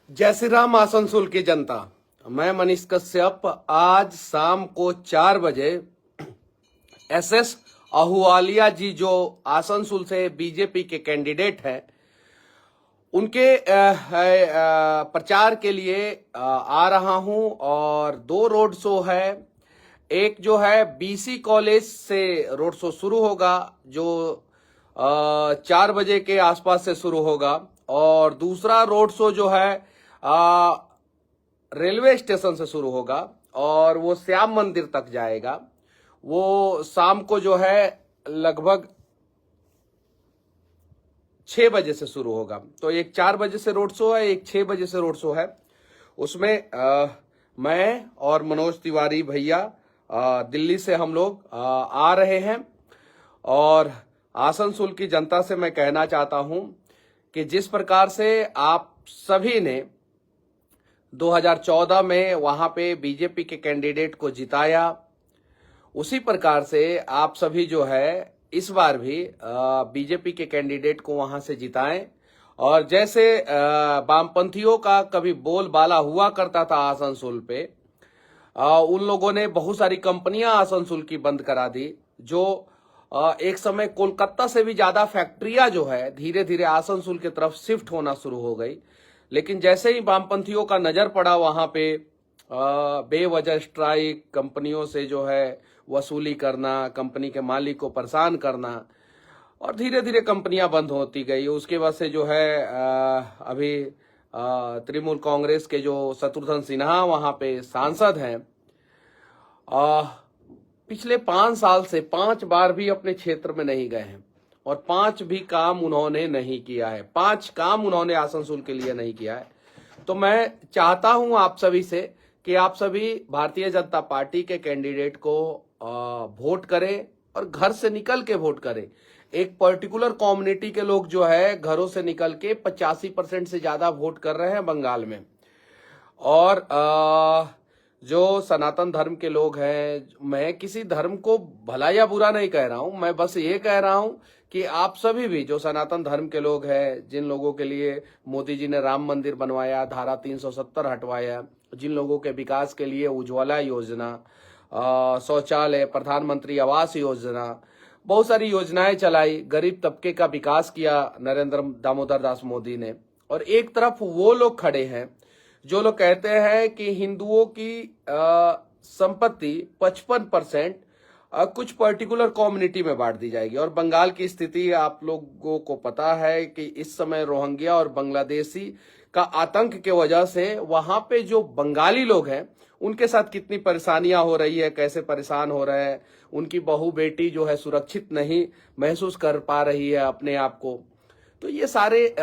जय श्री राम आसनसोल की जनता। मैं मनीष कश्यप आज शाम को 4 बजे एसएस अहुवालिया जी जो आसनसोल से बीजेपी के कैंडिडेट हैं उनके प्रचार के लिए आ रहा हूं और 2 रोड शो है। एक जो है बीसी कॉलेज से रोड शो शुरू होगा जो 4 बजे के आसपास से शुरू होगा और दूसरा रोड शो जो है रेलवे स्टेशन से शुरू होगा और वो श्याम मंदिर तक जाएगा। वो शाम को जो है लगभग 6 बजे से शुरू होगा। तो एक 4 बजे से रोड शो है, एक 6 बजे से रोड शो है। उसमें मैं और मनोज तिवारी भैया दिल्ली से हम लोग आ रहे हैं और आसनसोल की जनता से मैं कहना चाहता हूं कि जिस प्रकार से आप सभी ने 2014 में वहां पे बीजेपी के कैंडिडेट को जिताया, उसी प्रकार से आप सभी जो है इस बार भी बीजेपी के कैंडिडेट को वहां से जिताएं। और जैसे वामपंथियों का कभी बोलबाला हुआ करता था आसनसोल पे, उन लोगों ने बहुत सारी कंपनियां आसनसोल की बंद करा दी। जो एक समय कोलकाता से भी ज्यादा फैक्ट्रियां जो है धीरे धीरे आसनसोल की तरफ शिफ्ट होना शुरू हो गई। लेकिन जैसे ही वामपंथियों का नजर पड़ा वहां पे बेवजह स्ट्राइक, कंपनियों से जो है वसूली करना, कंपनी के मालिक को परेशान करना और धीरे धीरे कंपनियां बंद होती गई। उसके वजह से जो है अभी तृणमूल कांग्रेस के जो शत्रुघ्न सिन्हा वहां पे सांसद हैं, पिछले 5 साल से 5 बार भी अपने क्षेत्र में नहीं गए हैं और 5 भी काम उन्होंने नहीं किया है। 5 काम उन्होंने आसनसोल के लिए नहीं किया है। तो मैं चाहता हूं आप सभी से कि आप सभी भारतीय जनता पार्टी के कैंडिडेट को वोट करें और घर से निकल के वोट करें। एक पर्टिकुलर कम्युनिटी के लोग जो है घरों से निकल के 85% से ज्यादा वोट कर रहे हैं बंगाल में। और जो सनातन धर्म के लोग हैं, मैं किसी धर्म को भला या बुरा नहीं कह रहा हूं, मैं बस ये कह रहा हूं कि आप सभी भी जो सनातन धर्म के लोग हैं, जिन लोगों के लिए मोदी जी ने राम मंदिर बनवाया, धारा 370 हटवाया, जिन लोगों के विकास के लिए उज्ज्वला योजना, शौचालय, प्रधानमंत्री आवास योजना, बहुत सारी योजनाएं चलाई, गरीब तबके का विकास किया नरेंद्र दामोदर दास मोदी ने। और एक तरफ वो लोग खड़े हैं जो लोग कहते हैं कि हिंदुओं की संपत्ति 55% कुछ पर्टिकुलर कम्युनिटी में बांट दी जाएगी। और बंगाल की स्थिति आप लोगों को पता है कि इस समय रोहिंग्या और बांग्लादेशी का आतंक के वजह से वहां पे जो बंगाली लोग हैं उनके साथ कितनी परेशानियां हो रही है, कैसे परेशान हो रहे हैं। उनकी बहू बेटी जो है सुरक्षित नहीं महसूस कर पा रही है अपने आप को। तो ये सारे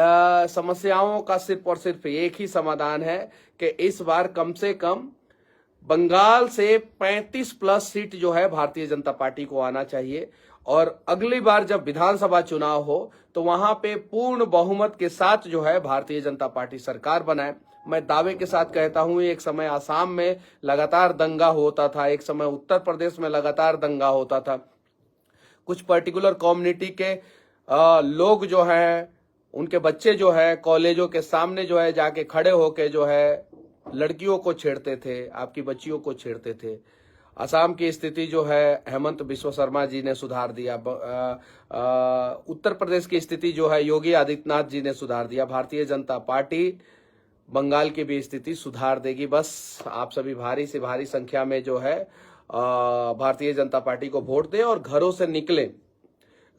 समस्याओं का सिर्फ और सिर्फ एक ही समाधान है कि इस बार कम से कम बंगाल से 35+ सीट जो है भारतीय जनता पार्टी को आना चाहिए। और अगली बार जब विधानसभा चुनाव हो तो वहां पे पूर्ण बहुमत के साथ जो है भारतीय जनता पार्टी सरकार बनाए। मैं दावे के साथ कहता हूं, एक समय आसाम में लगातार दंगा होता था, एक समय उत्तर प्रदेश में लगातार दंगा होता था। कुछ पर्टिकुलर कम्युनिटी के लोग जो हैं, उनके बच्चे जो है कॉलेजों के सामने जो है जाके खड़े होके जो है लड़कियों को छेड़ते थे, आपकी बच्चियों को छेड़ते थे। असम की स्थिति जो है हेमंत बिश्व शर्मा जी ने सुधार दिया। उत्तर प्रदेश की स्थिति जो है योगी आदित्यनाथ जी ने सुधार दिया। भारतीय जनता पार्टी बंगाल की भी स्थिति सुधार देगी। बस आप सभी भारी से भारी संख्या में जो है भारतीय जनता पार्टी को वोट दें और घरों से निकलें।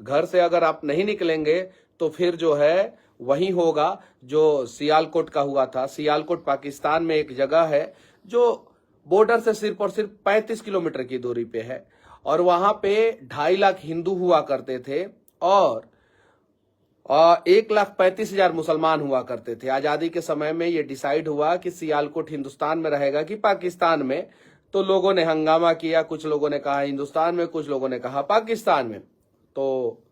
घर से अगर आप नहीं निकलेंगे तो फिर जो है वही होगा जो सियालकोट का हुआ था। सियालकोट पाकिस्तान में एक जगह है जो बॉर्डर से सिर्फ और सिर्फ 35 किलोमीटर की दूरी पे है और वहां पे 2.5 लाख हिंदू हुआ करते थे और 1,35,000 मुसलमान हुआ करते थे। आजादी के समय में ये डिसाइड हुआ कि सियालकोट हिंदुस्तान में रहेगा कि पाकिस्तान में। तो लोगों ने हंगामा किया, कुछ लोगों ने कहा हिंदुस्तान में, कुछ लोगों ने कहा पाकिस्तान में। तो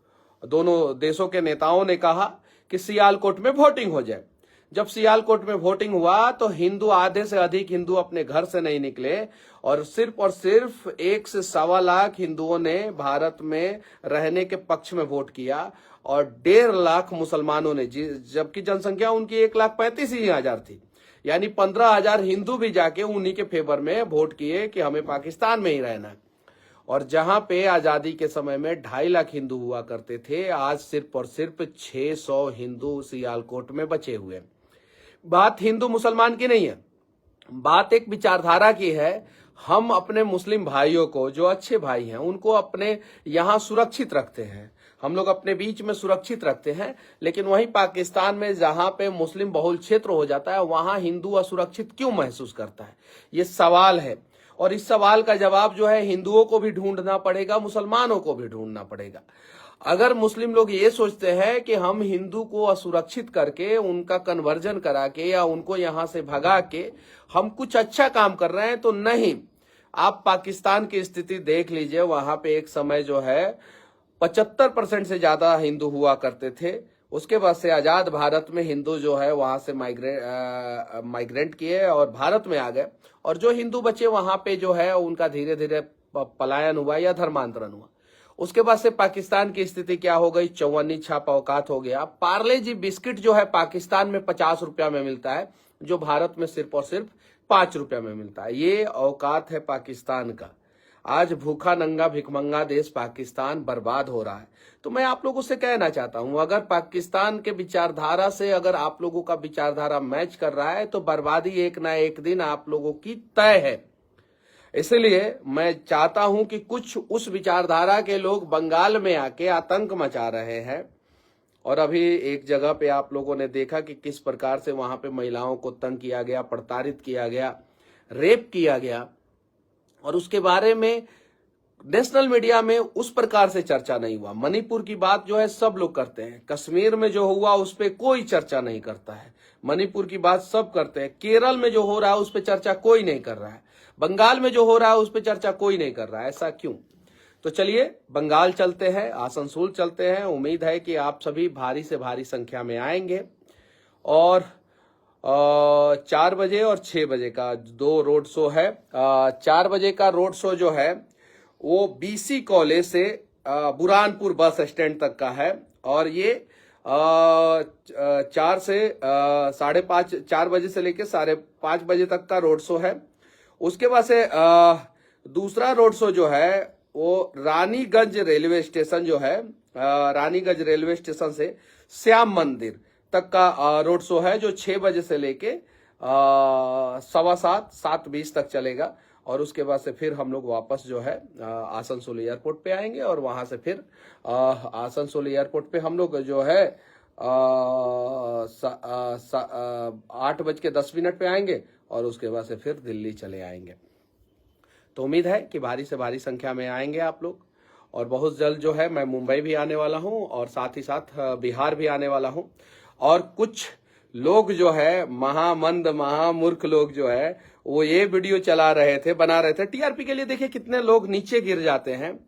दोनों देशों के नेताओं ने कहा कि सियालकोट में वोटिंग हो जाए। जब सियालकोट में वोटिंग हुआ तो हिंदू, आधे से अधिक हिंदू अपने घर से नहीं निकले और सिर्फ 1 से 1.25 लाख हिंदुओं ने भारत में रहने के पक्ष में वोट किया और 1.5 लाख मुसलमानों ने, जबकि जनसंख्या उनकी 1,35,000 थी, यानी 15,000 हिंदू भी जाके उन्हीं के फेवर में वोट किए कि हमें पाकिस्तान में ही रहना है। और जहां पे आजादी के समय में 2.5 लाख हिंदू हुआ करते थे, आज सिर्फ और सिर्फ 600 हिंदू सियालकोट में बचे हुए। बात हिंदू मुसलमान की नहीं है, बात एक विचारधारा की है। हम अपने मुस्लिम भाइयों को, जो अच्छे भाई हैं, उनको अपने यहां सुरक्षित रखते हैं, हम लोग अपने बीच में सुरक्षित रखते हैं, लेकिन वहीं पाकिस्तान में जहां पे मुस्लिम बहुल क्षेत्र हो जाता है, वहां हिंदू असुरक्षित क्यों महसूस करता है, ये सवाल है। और इस सवाल का जवाब जो है हिंदुओं को भी ढूंढना पड़ेगा, मुसलमानों को भी ढूंढना पड़ेगा। अगर मुस्लिम लोग ये सोचते हैं कि हम हिंदू को असुरक्षित करके, उनका कन्वर्जन करा के या उनको यहां से भगा के हम कुछ अच्छा काम कर रहे हैं, तो नहीं। आप पाकिस्तान की स्थिति देख लीजिए, वहां पे एक समय जो है 75% से ज्यादा हिंदू हुआ करते थे। उसके बाद से आजाद भारत में हिंदू जो है वहां से माइग्रेंट किए और भारत में आ गए, और जो हिंदू बचे वहां पे जो है उनका धीरे धीरे पलायन हुआ या धर्मांतरण हुआ। उसके बाद से पाकिस्तान की स्थिति क्या हो गई, चौवन्नी छाप औकात हो गया। पार्ले जी बिस्किट जो है पाकिस्तान में 50 रुपया में मिलता है, जो भारत में सिर्फ और सिर्फ 5 रुपया में मिलता है। ये औकात है पाकिस्तान का। आज भूखा नंगा भिखमंगा देश पाकिस्तान बर्बाद हो रहा है। तो मैं आप लोगों से कहना चाहता हूं, अगर पाकिस्तान के विचारधारा से अगर आप लोगों का विचारधारा मैच कर रहा है, तो बर्बादी एक ना एक दिन आप लोगों की तय है। इसलिए मैं चाहता हूं कि कुछ उस विचारधारा के लोग बंगाल में आके आतंक मचा रहे हैं, और अभी एक जगह पे आप लोगों ने देखा कि किस प्रकार से वहां पे महिलाओं को तंग किया गया, प्रताड़ित किया गया, रेप किया गया, और उसके बारे में नेशनल मीडिया में उस प्रकार से चर्चा नहीं हुआ। मणिपुर की बात जो है सब लोग करते हैं, कश्मीर में जो हुआ उस पर कोई चर्चा नहीं करता है। मणिपुर की बात सब करते हैं, केरल में जो हो रहा है उस पर चर्चा कोई नहीं कर रहा है, बंगाल में जो हो रहा है उस पर चर्चा कोई नहीं कर रहा है। ऐसा क्यों? तो चलिए बंगाल चलते हैं, आसनसोल चलते हैं। उम्मीद है कि आप सभी भारी से भारी संख्या में आएंगे, और 4 बजे और 6 बजे का 2 रोड शो है। 4 बजे का रोड शो जो है वो BC कॉलेज से बुरहानपुर बस स्टैंड तक का है, और ये 4 से 5:30, 4 बजे से लेकर 5:30 बजे तक का रोड शो है। उसके बाद से दूसरा रोड शो जो है वो रानीगंज रेलवे स्टेशन जो है, रानीगंज रेलवे स्टेशन से श्याम मंदिर तक का रोड शो है, जो 6 बजे से लेके 7:15, 7:20 तक चलेगा। और उसके बाद से फिर हम लोग वापस जो है आसनसोल एयरपोर्ट पे आएंगे, और वहां से फिर आसनसोल एयरपोर्ट पे हम लोग जो है 8:10 पे आएंगे, और उसके बाद से फिर दिल्ली चले आएंगे। तो उम्मीद है कि भारी से भारी संख्या में आएंगे आप लोग, और बहुत जल्द जो है मैं मुंबई भी आने वाला हूं, और साथ ही साथ बिहार भी आने वाला हूं। और कुछ लोग जो है महामंद महामूर्ख लोग जो है वो ये वीडियो चला रहे थे, बना रहे थे TRP के लिए। देखिए कितने लोग नीचे गिर जाते हैं,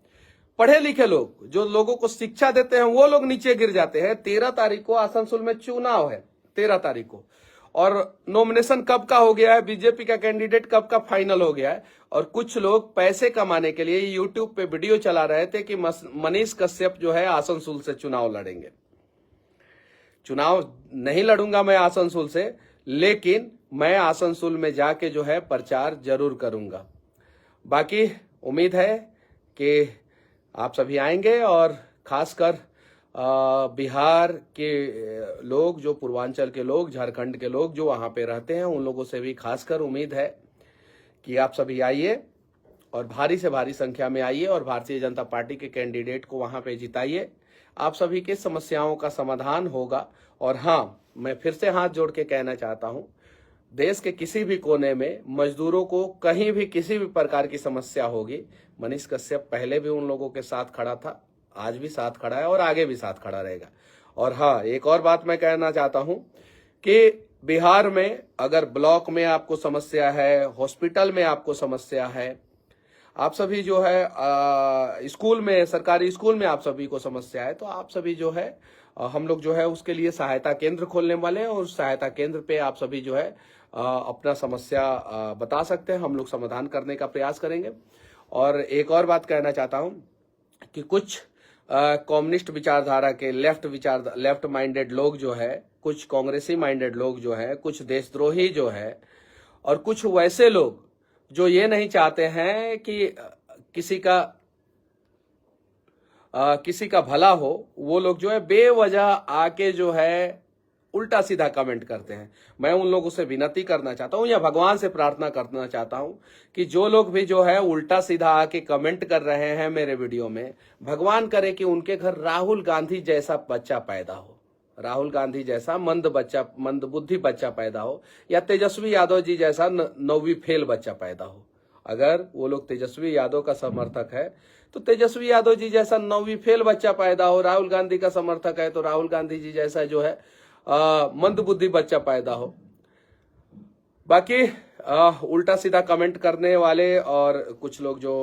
पढ़े लिखे लोग जो लोगों को शिक्षा देते हैं वो लोग नीचे गिर जाते हैं। 13 तारीख को आसनसोल में चुनाव है, 13 तारीख को, और नॉमिनेशन कब का हो गया है, बीजेपी का कैंडिडेट कब का फाइनल हो गया है। और कुछ लोग पैसे कमाने के लिए यूट्यूब पे वीडियो चला रहे थे कि मनीष कश्यप जो है आसनसोल से चुनाव लड़ेंगे। चुनाव नहीं लड़ूंगा मैं आसनसोल से, लेकिन मैं आसनसोल में जाके जो है प्रचार जरूर करूंगा। बाकी उम्मीद है कि आप सभी आएंगे, और खासकर बिहार के लोग, जो पूर्वांचल के लोग, झारखंड के लोग जो वहां पे रहते हैं, उन लोगों से भी खासकर उम्मीद है कि आप सभी आइए, और भारी से भारी संख्या में आइए, और भारतीय जनता पार्टी के कैंडिडेट को वहां पे जिताइए। आप सभी के समस्याओं का समाधान होगा। और हाँ, मैं फिर से हाथ जोड़ के कहना चाहता हूं, देश के किसी भी कोने में मजदूरों को कहीं भी किसी भी प्रकार की समस्या होगी, मनीष कश्यप पहले भी उन लोगों के साथ खड़ा था, आज भी साथ खड़ा है, और आगे भी साथ खड़ा रहेगा। और हाँ, एक और बात मैं कहना चाहता हूं कि बिहार में अगर ब्लॉक में आपको समस्या है, हॉस्पिटल में आपको समस्या है, आप सभी जो है स्कूल में, सरकारी स्कूल में आप सभी को समस्या है, तो आप सभी जो है हम लोग जो है उसके लिए सहायता केंद्र खोलने वाले हैं, और उस सहायता केंद्र पे आप सभी जो है अपना समस्या बता सकते हैं, हम लोग समाधान करने का प्रयास करेंगे। और एक और बात कहना चाहता हूं कि कुछ कम्युनिस्ट विचारधारा के लेफ्ट माइंडेड लोग जो है, कुछ कांग्रेसी माइंडेड लोग जो है, कुछ देशद्रोही जो है, और कुछ वैसे लोग जो ये नहीं चाहते हैं कि किसी का भला हो, वो लोग जो है बेवजह आके जो है उल्टा सीधा कमेंट करते हैं। मैं उन लोगों से विनती करना चाहता हूं या भगवान से प्रार्थना करना चाहता हूं कि जो लोग भी जो है उल्टा सीधा आके कमेंट कर रहे हैं मेरे वीडियो में, भगवान करे कि उनके घर राहुल गांधी जैसा बच्चा पैदा हो, राहुल गांधी जैसा मंद बुद्धि बच्चा पैदा हो, या तेजस्वी यादव जी जैसा 9वीं फेल बच्चा पैदा हो। अगर वो लोग तेजस्वी यादव का समर्थक है तो तेजस्वी यादव जी जैसा 9वीं फेल बच्चा पैदा हो, राहुल गांधी का समर्थक है तो राहुल गांधी जी जैसा जो है मंद बुद्धि बच्चा पैदा हो। बाकी उल्टा सीधा कमेंट करने वाले और कुछ लोग जो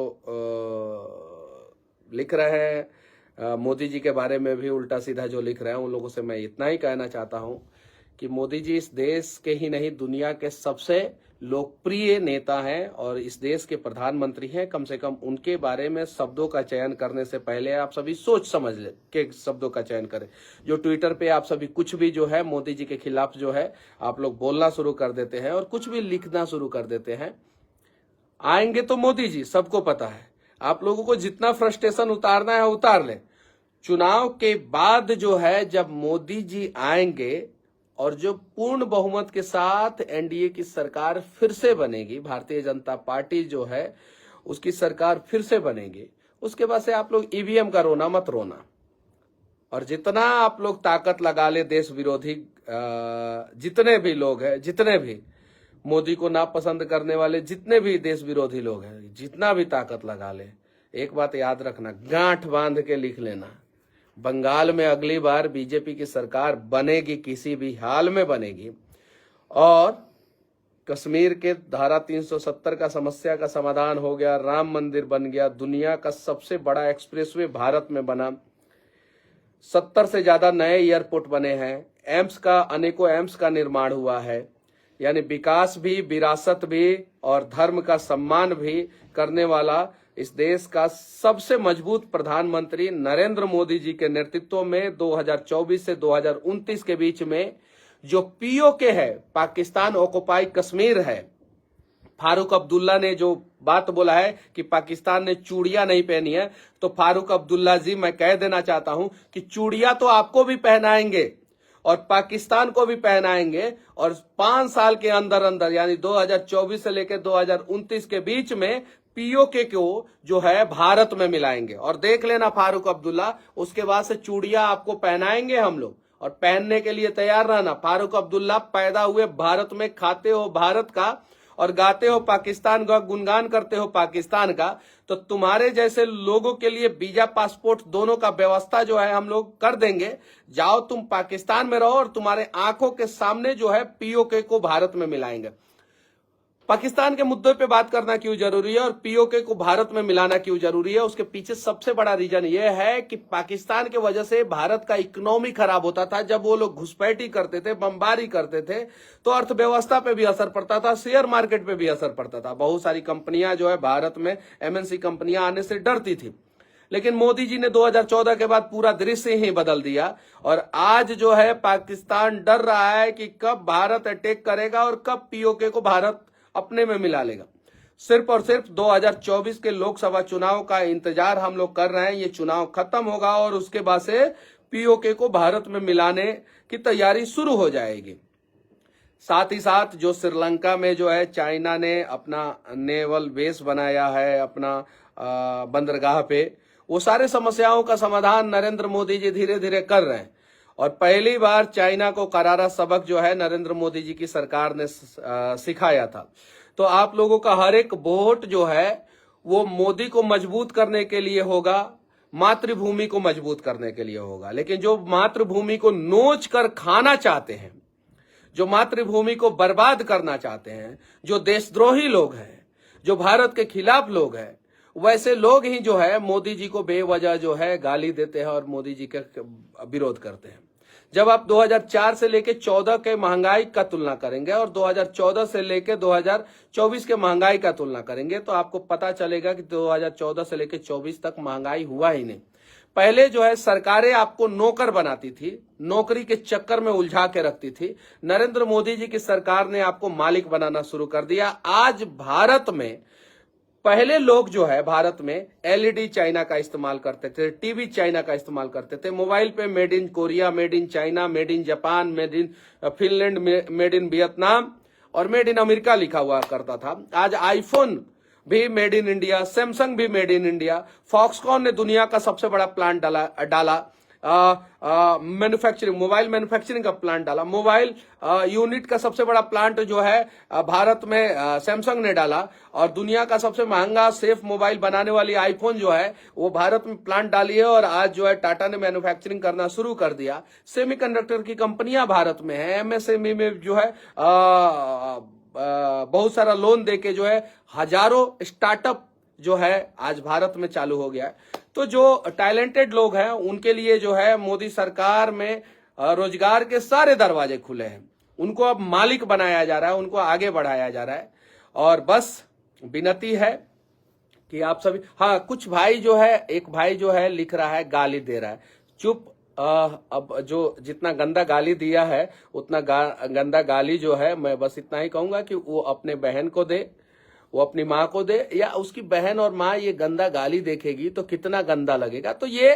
लिख रहे हैं मोदी जी के बारे में भी उल्टा सीधा जो लिख रहे हैं, उन लोगों से मैं इतना ही कहना चाहता हूं कि मोदी जी इस देश के ही नहीं दुनिया के सबसे लोकप्रिय नेता हैं और इस देश के प्रधानमंत्री हैं। कम से कम उनके बारे में शब्दों का चयन करने से पहले आप सभी सोच समझ ले के शब्दों का चयन करें। जो ट्विटर पे आप सभी कुछ भी जो है मोदी जी के खिलाफ जो है आप लोग बोलना शुरू कर देते हैं और कुछ भी लिखना शुरू कर देते हैं। आएंगे तो मोदी जी, सबको पता है। आप लोगों को जितना फ्रस्ट्रेशन उतारना है उतार ले। चुनाव के बाद जो है जब मोदी जी आएंगे और जो पूर्ण बहुमत के साथ एनडीए की सरकार फिर से बनेगी, भारतीय जनता पार्टी जो है उसकी सरकार फिर से बनेगी, उसके बाद से आप लोग ईवीएम का रोना मत रोना। और जितना आप लोग ताकत लगा ले देश विरोधी जितने भी लोग हैं, जितने भी मोदी को नापसंद करने वाले जितने भी देश विरोधी लोग हैं, जितना भी ताकत लगा ले, एक बात याद रखना, गांठ बांध के लिख लेना, बंगाल में अगली बार बीजेपी की सरकार बनेगी, किसी भी हाल में बनेगी। और कश्मीर के धारा 370 का समस्या का समाधान हो गया, राम मंदिर बन गया, दुनिया का सबसे बड़ा एक्सप्रेसवे भारत में बना, 70 से ज्यादा नए एयरपोर्ट बने हैं, अनेकों एम्स का निर्माण हुआ है। यानी विकास भी, विरासत भी और धर्म का सम्मान भी करने वाला इस देश का सबसे मजबूत प्रधानमंत्री नरेंद्र मोदी जी के नेतृत्व में 2024 से 2029 के बीच में जो पीओके है, पाकिस्तान ऑक्युपाई कश्मीर है। फारूक अब्दुल्ला ने जो बात बोला है कि पाकिस्तान ने चूड़ियां नहीं पहनी है, तो फारूक अब्दुल्ला जी मैं कह देना चाहता हूं कि चूड़ियां तो आपको भी पहनाएंगे और पाकिस्तान को भी पहनाएंगे, और 5 साल के अंदर अंदर यानी 2024 से लेकर 2029 के बीच में पीओके को जो है भारत में मिलाएंगे। और देख लेना फारूक अब्दुल्ला, उसके बाद से चूड़ियां आपको पहनाएंगे हम लोग, और पहनने के लिए तैयार रहना। फारूक अब्दुल्ला पैदा हुए भारत में, खाते हो भारत का और गाते हो पाकिस्तान का, गुणगान करते हो पाकिस्तान का, तो तुम्हारे जैसे लोगों के लिए वीजा पासपोर्ट दोनों का व्यवस्था जो है हम लोग कर देंगे। जाओ तुम पाकिस्तान में रहो और तुम्हारे आंखों के सामने जो है पीओके को भारत में मिलाएंगे। पाकिस्तान के मुद्दे पे बात करना क्यों जरूरी है और पीओके को भारत में मिलाना क्यों जरूरी है, उसके पीछे सबसे बड़ा रीजन यह है कि पाकिस्तान के वजह से भारत का इकोनॉमी खराब होता था। जब वो लोग घुसपैठी करते थे, बमबारी करते थे, तो अर्थव्यवस्था पे भी असर पड़ता था, शेयर मार्केट पे भी असर पड़ता था। बहुत सारी कंपनियां जो है भारत में, एमएनसी कंपनियां आने से डरती थी। लेकिन मोदी जी ने 2014 के बाद पूरा दृश्य ही बदल दिया और आज जो है पाकिस्तान डर रहा है कि कब भारत अटैक करेगा और कब पीओके को भारत अपने में मिला लेगा। सिर्फ और सिर्फ 2024 के लोकसभा चुनाव का इंतजार हम लोग कर रहे हैं। ये चुनाव खत्म होगा और उसके बाद से पीओके को भारत में मिलाने की तैयारी शुरू हो जाएगी। साथ ही साथ जो श्रीलंका में जो है चाइना ने अपना नेवल बेस बनाया है अपना बंदरगाह पे, वो सारे समस्याओं का समाधान नरेंद्र मोदी जी धीरे धीरे कर रहे हैं। और पहली बार चाइना को करारा सबक जो है नरेंद्र मोदी जी की सरकार ने सिखाया था। तो आप लोगों का हर एक वोट जो है वो मोदी को मजबूत करने के लिए होगा, मातृभूमि को मजबूत करने के लिए होगा। लेकिन जो मातृभूमि को नोच कर खाना चाहते हैं, जो मातृभूमि को बर्बाद करना चाहते हैं, जो देशद्रोही लोग हैं, जो भारत के खिलाफ लोग हैं, वैसे लोग ही जो है मोदी जी को बेवजह जो है गाली देते हैं और मोदी जी का विरोध करते हैं। जब आप 2004 से लेके 14 के महंगाई का तुलना करेंगे और 2014 से लेके 2024 के महंगाई का तुलना करेंगे तो आपको पता चलेगा कि 2014 से लेके 24 तक महंगाई हुआ ही नहीं। पहले जो है सरकारें आपको नौकर बनाती थी, नौकरी के चक्कर में उलझा के रखती थी। नरेंद्र मोदी जी की सरकार ने आपको मालिक बनाना शुरू कर दिया। आज भारत में पहले लोग जो है भारत में एलईडी चाइना का इस्तेमाल करते थे, टीवी चाइना का इस्तेमाल करते थे, मोबाइल पे made in Korea, made in China, made in Japan, made in Finland, made in Vietnam और मेड इन अमेरिका लिखा हुआ करता था। आज आईफोन भी मेड इन इंडिया, सैमसंग भी मेड इन इंडिया, फॉक्सकॉन ने दुनिया का सबसे बड़ा प्लांट डाला मैन्युफैक्चरिंग, मोबाइल मैन्युफैक्चरिंग का प्लांट डाला। मोबाइल यूनिट का सबसे बड़ा प्लांट जो है भारत में सैमसंग ने डाला। और दुनिया का सबसे महंगा सेफ मोबाइल बनाने वाली आईफोन जो है वो भारत में प्लांट डाली है। और आज जो है टाटा ने मैन्युफैक्चरिंग करना शुरू कर दिया। सेमीकंडक्टर की कंपनियां भारत में है। एमएसएमई में जो है बहुत सारा लोन देके जो है हजारों स्टार्टअप जो है आज भारत में चालू हो गया है। तो जो टैलेंटेड लोग हैं उनके लिए जो है मोदी सरकार में रोजगार के सारे दरवाजे खुले हैं। उनको अब मालिक बनाया जा रहा है, उनको आगे बढ़ाया जा रहा है। और बस विनती है कि आप सभी, हाँ कुछ भाई जो है, एक भाई जो है लिख रहा है गाली दे रहा है, चुप। अब जो जितना गंदा गाली दिया है उतना गंदा गाली जो है मैं बस इतना ही कहूंगा कि वो अपने बहन को दे, वो अपनी माँ को दे, या उसकी बहन और माँ ये गंदा गाली देखेगी तो कितना गंदा लगेगा। तो ये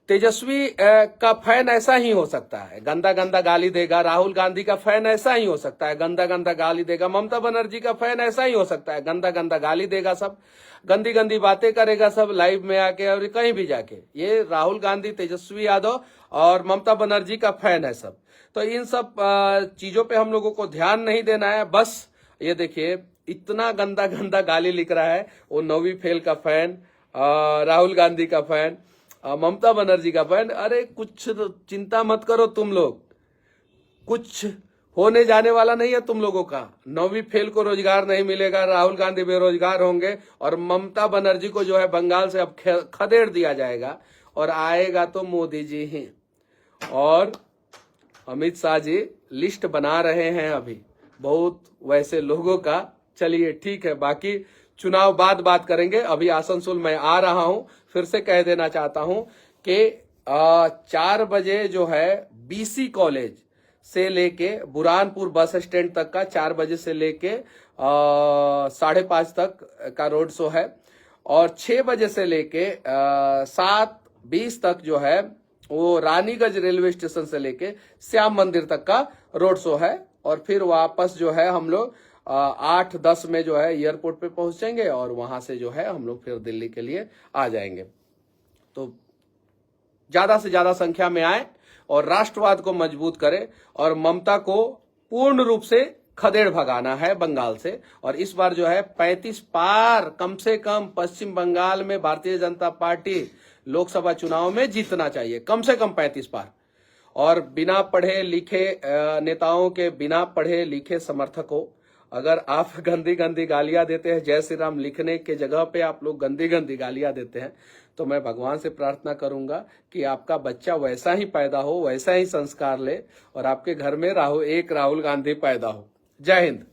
तेजस्वी का फैन ऐसा ही हो सकता है, गंदा गंदा गाली देगा। राहुल गांधी का फैन ऐसा ही हो सकता है, गंदा गंदा गाली देगा। ममता बनर्जी का फैन ऐसा ही हो सकता है, गंदा गंदा गाली देगा, सब गंदी गंदी बातें करेगा सब लाइव में आके और कहीं भी जाके। ये राहुल गांधी, तेजस्वी यादव और ममता बनर्जी का फैन है सब। तो इन सब चीजों पे हम लोगों को ध्यान नहीं देना है। बस ये देखिए इतना गंदा गंदा गाली लिख रहा है, वो 9वीं फेल का फैन, राहुल गांधी का फैन, ममता बनर्जी का फैन। अरे कुछ चिंता मत करो तुम लोग, कुछ होने जाने वाला नहीं है तुम लोगों का। 9वीं फेल को रोजगार नहीं मिलेगा, राहुल गांधी बेरोजगार होंगे और ममता बनर्जी को जो है बंगाल से अब खदेड़ दिया जाएगा और आएगा तो मोदी जी ही। और अमित शाह जी लिस्ट बना रहे हैं अभी बहुत वैसे लोगों का। चलिए ठीक है, बाकी चुनाव बाद बात करेंगे। अभी आसनसोल मैं आ रहा हूं, फिर से कह देना चाहता हूं कि 4 बजे जो है बीसी कॉलेज से लेके बुरहानपुर बस स्टैंड तक का 4 बजे से लेके 5:30 तक का रोड शो है। और 6 बजे से लेके 7:20 तक जो है वो रानीगंज रेलवे स्टेशन से लेके श्याम मंदिर तक का रोड शो है। और फिर वापस जो है हम लोग 8-10 में जो है एयरपोर्ट पे पहुंचेंगे और वहां से जो है हम लोग फिर दिल्ली के लिए आ जाएंगे। तो ज्यादा से ज्यादा संख्या में आए और राष्ट्रवाद को मजबूत करें और ममता को पूर्ण रूप से खदेड़ भगाना है बंगाल से। और इस बार जो है 35 पार कम से कम पश्चिम बंगाल में भारतीय जनता पार्टी लोकसभा चुनाव में जीतना चाहिए, कम से कम 35 पार। और बिना पढ़े लिखे नेताओं के, बिना पढ़े लिखे समर्थकों, अगर आप गंदी गंदी गालियां देते हैं, जय श्री राम लिखने के जगह पे आप लोग गंदी गंदी गालियां देते हैं, तो मैं भगवान से प्रार्थना करूंगा कि आपका बच्चा वैसा ही पैदा हो, वैसा ही संस्कार ले और आपके घर में एक राहुल गांधी पैदा हो। जय हिंद।